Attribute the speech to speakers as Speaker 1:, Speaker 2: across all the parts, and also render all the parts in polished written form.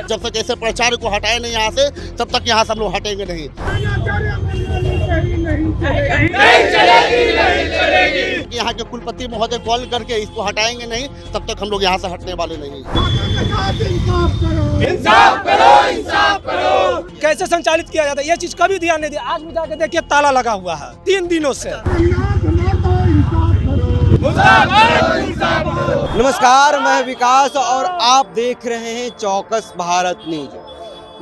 Speaker 1: जब तक ऐसे प्राचार्य को हटाए नहीं यहाँ से, तब तक यहाँ से हम लोग हटेंगे नहीं। यहाँ के कुलपति महोदय कॉल करके इसको हटाएंगे नहीं, तब तक हम लोग यहाँ से हटने वाले नहीं।
Speaker 2: इंसाफ करो, इंसाफ करो। कैसे संचालित किया जाता है ये चीज कभी ध्यान नहीं दिया। आज भी जाके देखिए ताला लगा हुआ है 3 दिनों से।
Speaker 3: नमस्कार, मैं विकास और आप देख रहे हैं चौकस भारत न्यूज।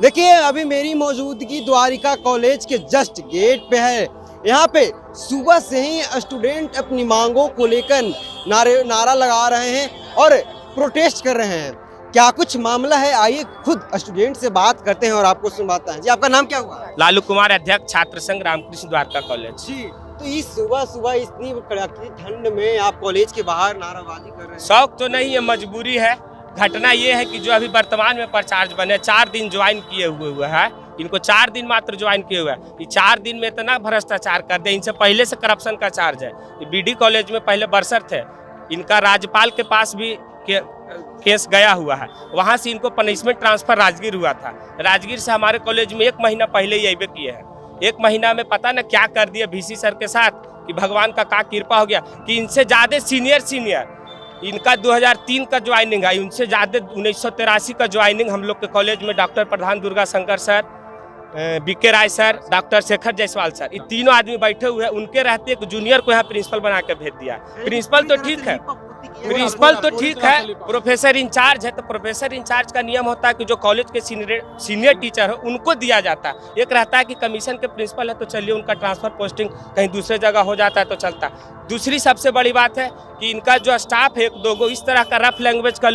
Speaker 3: देखिए, अभी मेरी मौजूदगी द्वारिका कॉलेज के जस्ट गेट पे है। यहाँ पे सुबह से ही स्टूडेंट अपनी मांगों को लेकर नारा लगा रहे हैं और प्रोटेस्ट कर रहे हैं। क्या कुछ मामला है, आइए खुद स्टूडेंट से बात करते हैं और आपको सुनवाते हैं। जी, आपका नाम क्या हुआ?
Speaker 4: लालू कुमार, अध्यक्ष छात्र संघ रामकृष्ण द्वारका कॉलेज।
Speaker 3: जी, तो इस सुबह इतनी कड़ाकी ठंड में आप कॉलेज के बाहर नाराबाजी कर रहे हैं?
Speaker 4: शौक तो नहीं है, मजबूरी है। घटना ये है कि जो अभी वर्तमान में प्राचार्य बने 4 दिन ज्वाइन किए हुए है, इनको 4 दिन मात्र ज्वाइन किए हुए हैं। ये 4 दिन में इतना भ्रष्टाचार कर दे, इनसे पहले से करप्शन का चार्ज है। बीडी कॉलेज में पहले बरसर थे, इनका राज्यपाल के पास भी केस गया हुआ है। वहाँ से इनको पनिशमेंट ट्रांसफर राजगीर हुआ था। राजगीर से हमारे कॉलेज में 1 महीना पहले ही अबे किए हैं। 1 महीना में पता न क्या कर दिया VC सर के साथ कि भगवान का कृपा हो गया कि इनसे ज़्यादा सीनियर इनका 2003 का ज्वाइनिंग है, उनसे ज़्यादा 1983 का ज्वाइनिंग हम लोग के कॉलेज में doctor Pradhan Durga Shankar sir, BK Rai sir, doctor Shekhar Jaiswal sir, ये तीनों आदमी बैठे हुए हैं। उनके रहते एक जूनियर को यहाँ प्रिंसिपल बना के भेज दिया। प्रिंसिपल तो ठीक है, प्रोफेसर इंचार्ज है, तो प्रोफेसर इंचार्ज का नियम होता है कि जो कॉलेज के सीनियर टीचर है उनको दिया जाता है। एक रहता है कि कमीशन के प्रिंसिपल है तो चलिए उनका ट्रांसफर पोस्टिंग कहीं दूसरे जगह हो जाता है तो चलता है। दूसरी सबसे बड़ी बात है कि इनका जो स्टाफ है 1-2 इस तरह का रफ लैंग्वेज का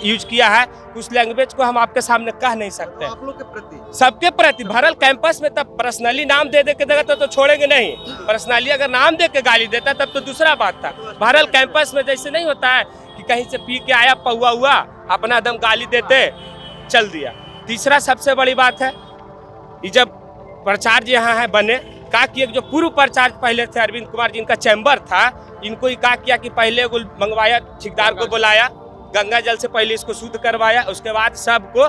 Speaker 4: यूज किया है, उस लैंग्वेज को हम आपके सामने कह नहीं सकते।
Speaker 3: आप लोग के प्रति,
Speaker 4: सबके प्रति भरल कैंपस में तब पर्सनली नाम दे के देगा तो छोड़ेंगे नहीं। पर्सनली अगर नाम दे के गाली देता तब तो दूसरा बात था। भरल कैंपस में जैसे नहीं होता है कि कहीं से पी के आया, पौआ हुआ, अपना दम गाली देते चल दिया। तीसरा सबसे बड़ी बात है कि जब प्राचार्य यहाँ है बने, का किया जो पूर्व प्राचार्य पहले थे अरविंद कुमार जिनका चैम्बर था, इनको ही का किया कि पहले मंगवाया, ठेकेदार को बुलाया, गंगा जल से पहले इसको शुद्ध करवाया, उसके बाद सबको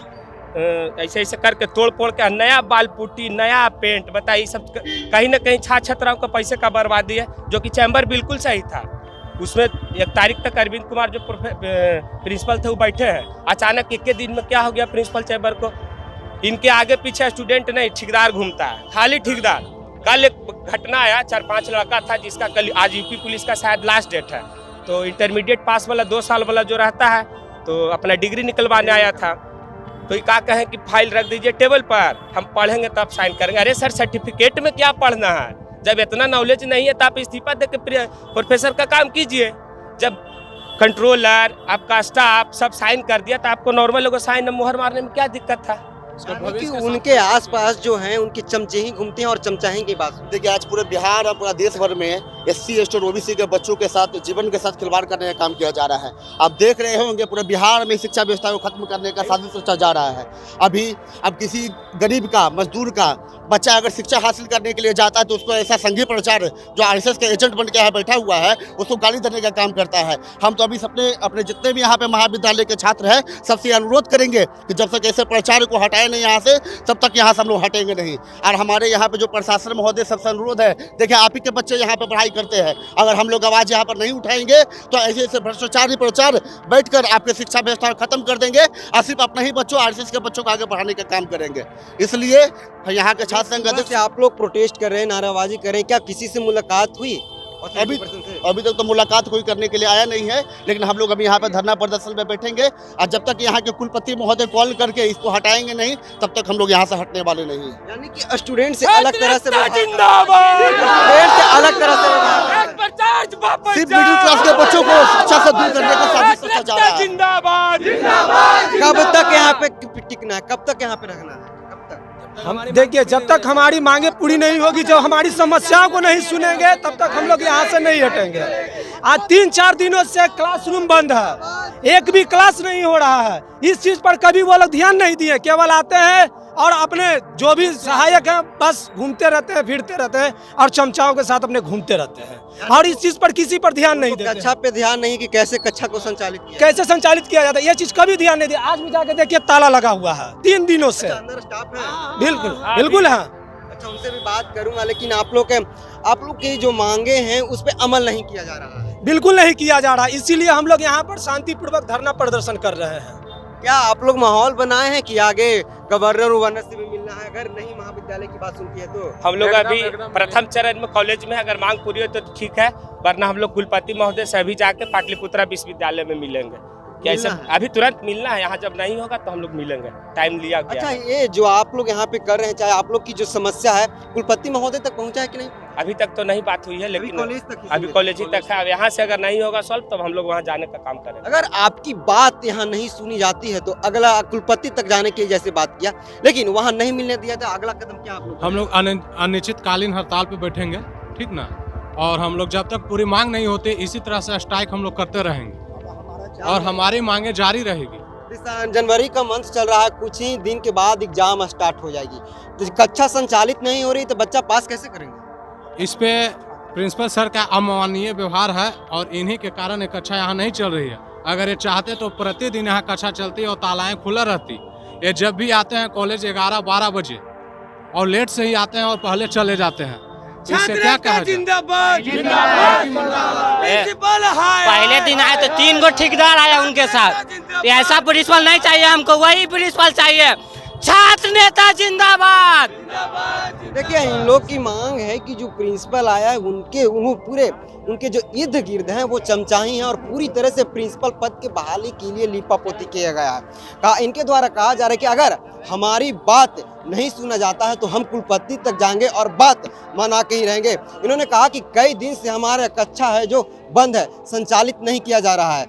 Speaker 4: ऐसे करके तोड़ फोड़ के नया बाल पुट्टी, नया पेंट, बताइए सब कहीं ना कहीं छात्राओं का पैसे का बर्बादी है। जो कि चैम्बर बिल्कुल सही था, उसमें 1 तारीख तक अरविंद कुमार जो प्रिंसिपल थे वो बैठे हैं। अचानक 1 दिन में क्या हो गया प्रिंसिपल चैम्बर को? इनके आगे पीछे स्टूडेंट नहीं, ठेकेदार घूमता है, खाली ठेकेदार। कल एक घटना आया, 4-5 लड़का था जिसका कल आज यूपी पुलिस का शायद लास्ट डेट है, तो इंटरमीडिएट पास वाला 2 साल वाला जो रहता है तो अपना डिग्री निकलवाने आया था। तो ये क्या कहें कि फाइल रख दीजिए टेबल पर, हम पढ़ेंगे तब साइन करेंगे। अरे सर, सर्टिफिकेट में क्या पढ़ना है? जब इतना नॉलेज नहीं है तो आप इस्तीफा दे के प्रोफेसर का काम कीजिए। जब कंट्रोलर, आपका स्टाफ सब साइन कर दिया तो आपको नॉर्मल लोगों साइन मोहर मारने में क्या दिक्कत था?
Speaker 3: कि उनके आसपास जो हैं उनके चमचे ही घूमते हैं और चमचाही की बात।
Speaker 1: देखिए, आज पूरे बिहार और पूरा देश भर में SC ST और OBC के बच्चों के साथ, जीवन के साथ खिलवाड़ करने का काम किया जा रहा है। आप देख रहे होंगे पूरे बिहार में शिक्षा व्यवस्था को खत्म करने का साजिश सोचा जा रहा है। अब किसी गरीब का, मजदूर का बच्चा अगर शिक्षा हासिल करने के लिए जाता है तो उसको ऐसा संघीय प्राचार्य जो RSS के एजेंट बन के यहाँ बैठा हुआ है उसको गाली देने का काम करता है। हम तो अभी अपने जितने भी यहाँ पे महाविद्यालय के छात्र हैं सबसे अनुरोध करेंगे कि जब तक ऐसे प्राचार्य को हटाए नहीं यहाँ से, तब तक यहाँ से हम लोग हटेंगे नहीं। और हमारे यहाँ पे जो प्रशासन महोदय सबसे अनुरोध है, देखिए आप ही के बच्चे यहाँ पे पढ़ाई करते हैं, अगर हम लोग आवाज़ यहाँ पर नहीं उठाएंगे तो ऐसे भ्रष्टाचारी प्रचार बैठकर आपके शिक्षा व्यवस्था को खत्म कर देंगे और सिर्फ अपने ही बच्चों, RSS के बच्चों को आगे बढ़ाने का काम करेंगे। इसलिए यहाँ के छात्र संघ अध्यक्ष,
Speaker 3: आप लोग प्रोटेस्ट कर रहे हैं, नाराबाजी कर रहे हैं, क्या किसी से मुलाकात हुई?
Speaker 1: अभी तक तो मुलाकात कोई करने के लिए आया नहीं है, लेकिन हम लोग अभी यहाँ पे धरना प्रदर्शन में बैठेंगे और जब तक यहाँ के कुलपति महोदय कॉल करके इसको हटाएंगे नहीं, तब तक हम लोग यहाँ से हटने वाले नहीं।
Speaker 3: यानी कि स्टूडेंट से अलग तरह से
Speaker 4: जिंदाबाद,
Speaker 1: सिर्फ मिडिल क्लास के बच्चों को शिक्षा से दूर करने का साजिश सोचा जा रहा है।
Speaker 4: जिंदाबाद।
Speaker 3: कब तक यहाँ पे टिकना है, कब तक यहाँ पे रखना है?
Speaker 2: हम देखिए, जब तक हमारी मांगे पूरी नहीं होगी, जब हमारी समस्याओं को नहीं सुनेंगे, तब तक हम लोग यहाँ से नहीं हटेंगे। आज 3-4 दिनों से क्लासरूम बंद है, एक भी क्लास नहीं हो रहा है। इस चीज पर कभी वो लोग ध्यान नहीं दिए, केवल आते हैं और अपने जो भी सहायक हैं बस घूमते रहते हैं, फिरते रहते हैं और चमचाओं के साथ अपने घूमते रहते हैं और इस चीज पर किसी पर ध्यान नहीं देते।
Speaker 3: कक्षा पे ध्यान नहीं कि कैसे कक्षा को संचालित किया
Speaker 2: कैसे संचालित किया जाता है ये चीज कभी ध्यान नहीं दिया। आज भी जाके देखिए ताला लगा हुआ है 3 दिनों से।
Speaker 3: अंदर स्टाफ है?
Speaker 2: बिल्कुल बिल्कुल हाँ।
Speaker 3: अच्छा, उनसे भी बात करूंगा, लेकिन आप लोग की जो मांगे हैं उस पर अमल नहीं किया जा रहा है।
Speaker 2: बिल्कुल नहीं किया जा रहा, इसीलिए हम लोग यहाँ पर शांतिपूर्वक धरना प्रदर्शन कर रहे हैं।
Speaker 3: क्या आप लोग माहौल बनाए हैं कि आगे गवर्नर से भी मिलना है अगर नहीं महाविद्यालय की बात सुनती है तो?
Speaker 4: हम लोग अभी प्रथम चरण में कॉलेज में अगर मांग पूरी हो तो ठीक है, वरना हम लोग कुलपति महोदय से अभी जाके पाटलिपुत्रा विश्वविद्यालय में मिलेंगे। कैसे अभी तुरंत मिलना है, यहाँ जब नहीं होगा तो हम लोग मिलेंगे, टाइम लिया गया।
Speaker 3: अच्छा, ये जो आप लोग यहाँ पे कर रहे हैं, चाहे आप लोग की जो समस्या है कुलपति महोदय तक पहुँचा है कि नहीं?
Speaker 4: अभी तक तो नहीं बात हुई है, लेकिन अभी कॉलेज ही तक है। अब यहाँ से अगर नहीं होगा सॉल्व तो हम लोग वहाँ जाने का काम करेंगे।
Speaker 3: अगर आपकी बात यहाँ नहीं सुनी जाती है तो अगला कुलपति तक जाने की जैसे बात किया, लेकिन वहाँ नहीं मिलने दिया तो अगला कदम क्या आप लोग?
Speaker 5: हम लोग अनिश्चितकालीन हड़ताल पे बैठेंगे, ठीक ना। और हम लोग जब तक पूरी मांग नहीं होती इसी तरह से स्ट्राइक हम लोग करते रहेंगे और हमारी मांगे जारी रहेगी।
Speaker 3: जनवरी का मंथ चल रहा है, कुछ ही दिन के बाद एग्जाम स्टार्ट हो जाएगी, तो कक्षा संचालित नहीं हो रही तो बच्चा पास कैसे करेंगे?
Speaker 5: इस पे प्रिंसिपल सर का अमानवीय व्यवहार है और इन्हीं के कारण ये कक्षा यहाँ नहीं चल रही है। अगर ये चाहते तो प्रतिदिन यहाँ कक्षा चलती और तालाएं खुला रहती। ये जब भी आते हैं कॉलेज 11-12 बजे और लेट से ही आते हैं और पहले चले जाते हैं। इससे क्या कहा
Speaker 2: जिंदाबाद
Speaker 6: पहले दिन आए तो 3 गो ठेकेदार आया उनके साथ, तो ऐसा प्रिंसिपल नहीं चाहिए हमको, वही प्रिंसिपल चाहिए। छात्र नेता जिंदाबाद।
Speaker 3: देखिए, इन लोग की मांग है कि जो प्रिंसिपल आया है उनके जो इर्द गिर्द हैं वो चमचाही हैं और पूरी तरह से प्रिंसिपल पद के बहाली के लिए लीपापोती किया गया है। इनके द्वारा कहा जा रहा है कि अगर हमारी बात नहीं सुना जाता है तो हम कुलपति तक जाएंगे और बात मना के ही रहेंगे। इन्होंने कहा कि कई दिन से हमारा कक्षा है जो बंद है, संचालित नहीं किया जा रहा है।